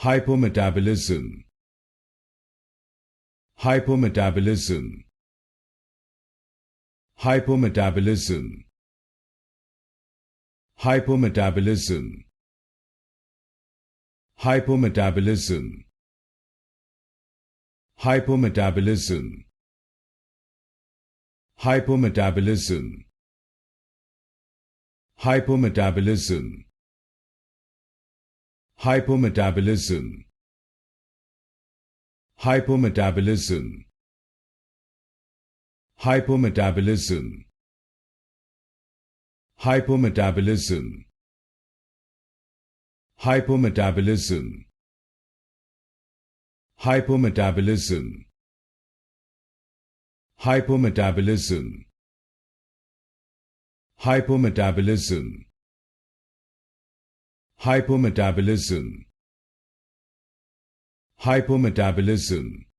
Hypometabolism. Hypometabolism. Hypometabolism. Hypometabolism. Hypometabolism. Hypometabolism. Hypometabolism. Hypometabolism. Hypometabolism. Hypometabolism. Hypometabolism. Hypometabolism. Hypometabolism. Hypometabolism. Hypometabolism. Hypometabolism. Hypometabolism. Hypometabolism.